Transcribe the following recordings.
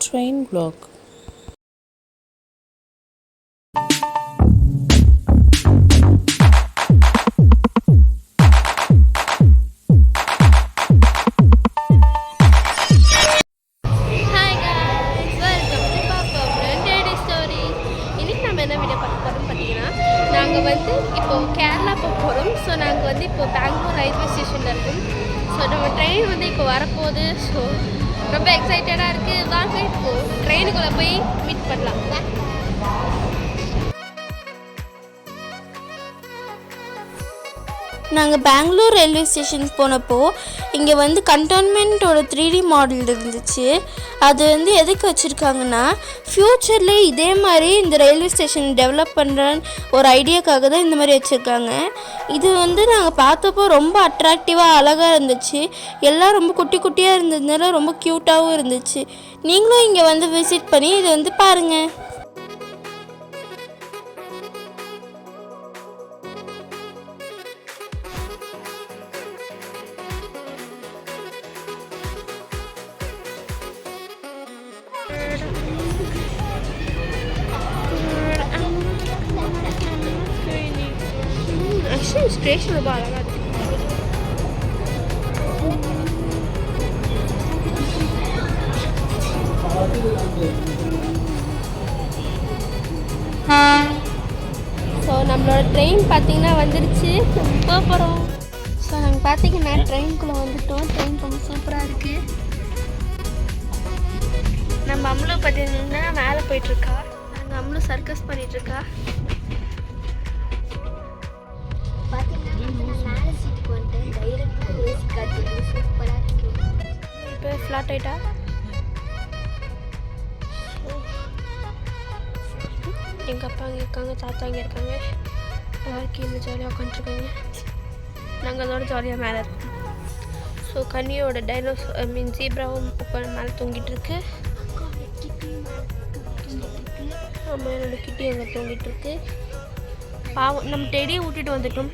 train vlog. இப்போ கேரளா போகிறோம். So நாங்கள் வந்து இப்போ பெங்களூர் ரயில்வே ஸ்டேஷனில் இருக்கோம். ஸோ நம்ம ட்ரெயின் வந்து இப்போ வரப்போகுது. ஸோ ரொம்ப எக்ஸைட்டடாக இருக்குது. வாங்க இப்போ ட்ரெயினுக்குள்ளே போய் மீட் பண்ணலாம். நாங்கள் பெங்களூர் ரயில்வே ஸ்டேஷன் போனப்போ இங்கே வந்து கண்டோன்மெண்ட்டோட 3D மாடல் இருந்துச்சு. அது வந்து எதுக்கு வச்சுருக்காங்கன்னா ஃப்யூச்சரில் இதே மாதிரி இந்த ரயில்வே ஸ்டேஷன் டெவலப் பண்ணுறன்னு ஒரு ஐடியாக்காக தான் இந்த மாதிரி வச்சுருக்காங்க. இது வந்து நாங்கள் பார்த்தப்போ ரொம்ப அட்ராக்டிவாக அழகாக இருந்துச்சு. எல்லாம் ரொம்ப குட்டி குட்டியாக இருந்ததுனால ரொம்ப க்யூட்டாகவும் இருந்துச்சு. நீங்களும் இங்கே வந்து விசிட் பண்ணி இது வந்து பாருங்கள். ஸ்டேஷன் ரொம்ப அழகாக இருக்குது. ஸோ நம்மளோட ட்ரெயின் பார்த்தீங்கன்னா வந்துடுச்சு. போக போகிறோம். ஸோ நாங்கள் பார்த்தீங்கன்னா ட்ரெயின்குள்ளே வந்துட்டோம். ட்ரெயின் ரொம்ப சூப்பராக இருக்குது. நம்ம அம்மளும் பார்த்தீங்கன்னா மேலே போயிட்டுருக்கா. நாங்கள் அம்மளும் சர்க்கஸ் பண்ணிகிட்ருக்கா. இப்போ ஃப்ளாட் ஆகிட்டா. எங்கள் அப்பா அங்கே இருக்காங்க, தாத்தா இங்கே இருக்காங்க. எல்லாரும் கீழே ஜாலியாக உட்காந்துருக்காங்க. நாங்கள் அதோட ஜாலியாக மேலே இருக்கோம். ஸோ கன்னியோட ஜீப்ராவும் உட்காந்து மேலே தூங்கிட்டு இருக்கு. ஆமாம், என்னோட கிட்டி அங்கே தூங்கிட்டு இருக்கு. பாவம், நம்ம டெடியை விட்டுட்டு வந்துட்டோம்.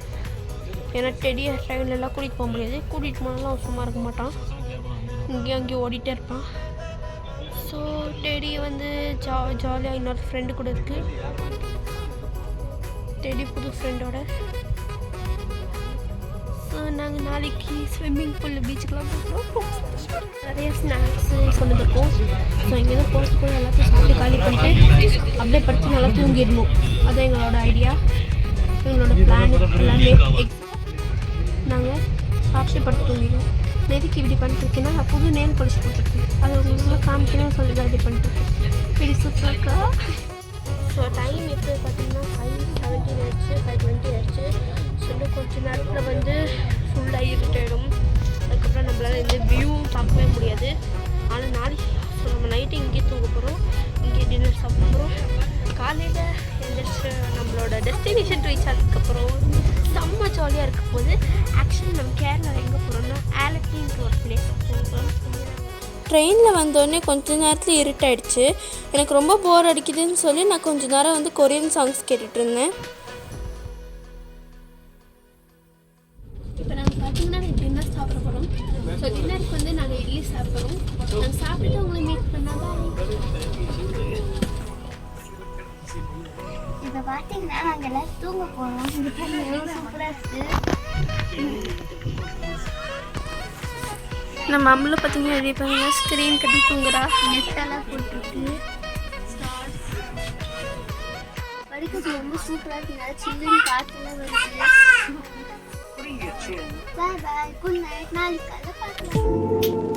ஏன்னா டெடியை ட்ரெயின்லலாம் கூட்டிகிட்டு போக முடியாது. கூட்டிகிட்டு போனாலும் சும்மா இருக்க மாட்டான். இங்கேயும் அங்கேயும் ஓடிட்டே இருப்பான். ஸோ டெடி வந்து ஜாலியாக இன்னொரு ஃப்ரெண்டு கூட இருக்குது. டெடி புது ஃப்ரெண்டோட. ஸோ நாங்கள் நாளைக்கு ஸ்விம்மிங் பூல் பீச்சுக்கெலாம் போகிறோம். நிறைய ஸ்நாக்ஸு கொண்டு வந்துருக்கோம். ஸோ இங்கேருந்து போகிறதுக்குள்ள எல்லாத்தையும் சாப்பிட்டு காலி பண்ணிட்டு அப்படியே படித்து நல்லா தூங்கிடணும். அதுதான் எங்களோட ஐடியா, எங்களோட பிளான் எல்லாமே. நாங்கள் சாப்பிட்டு படுத்து தூங்கிடுவோம். எதுக்கு இப்படி பண்ணிட்டுருக்கேன்னா நான் புது நெயில் பாலிஷ் போட்டிருக்கேன். அது உங்களுக்கு காமிக்கணும்னு சொல்லி தான் இப்படி பண்ணிட்டுருக்கேன். இப்படி சூப்பராக்கா. ஸோ டைம் இப்போ பார்த்தீங்கன்னா 5:17 ஆயிடுச்சு, 5:20 ஆயிடுச்சு. ஸோ இன்னும் கொஞ்சம் நேரத்தில் வந்து ஃபுல்லாக இருட்டாயிடும். அதுக்கப்புறம் நம்மளால் இந்த வியூ பார்க்கவே முடியாது. ஆனால் நாளைக்கு ஸோ நம்ம நைட்டு இங்கேயே தூங்க போகிறோம். இங்கே டின்னர் சாப்பிட போகிறோம். காலையில் எந்திரிச்சு நம்மளோட டெஸ்டினேஷன் ரீச் ஆனதுக்கப்புறம் செம்ம ஜாலியாக இருக்கும் போது ஆக்சுவலி நம்ம கேரளா எங்கே போகிறோம்னா ஆலப்பின்ற ஒரு பிளேஸ் போகிறோம். ட்ரெயினில் வந்தோடனே கொஞ்ச நேரத்தில் இருட்டாயிடுச்சு. எனக்கு ரொம்ப போர் அடிக்குதுன்னு சொல்லி நான் கொஞ்ச நேரம் வந்து கொரியன் சாங்ஸ் கேட்டுட்டு இருந்தேன். இப்போ நாங்கள் பார்த்தீங்கன்னா டின்னர் சாப்பிட போகிறோம். ஸோ டின்னருக்கு வந்து நாங்கள் இட்லி சாப்பிட்றோம். நாங்கள் சாப்பிட்டுட்டு உங்களை மீட் பண்ணாதான். இப்போ பார்த்தீங்கன்னா நாங்கள் எல்லாம் தூங்க போகிறோம். எவ்வளோ சூப்பராக இருக்குது. நம்ம அம்மளை பார்த்தீங்கன்னா ரெடி பண்ணி ஸ்க்ரீன் கட்டி தூங்குறா. நெட்டெல்லாம் போட்டிருக்கு. படிக்கிறது ரொம்ப சூப்பராக இருக்குங்க. சில்லுன்னு காற்றுலாம் வருது. பாய் பாய், குட் நைட். நாளைக்கு காலையில் பார்க்கலாம்.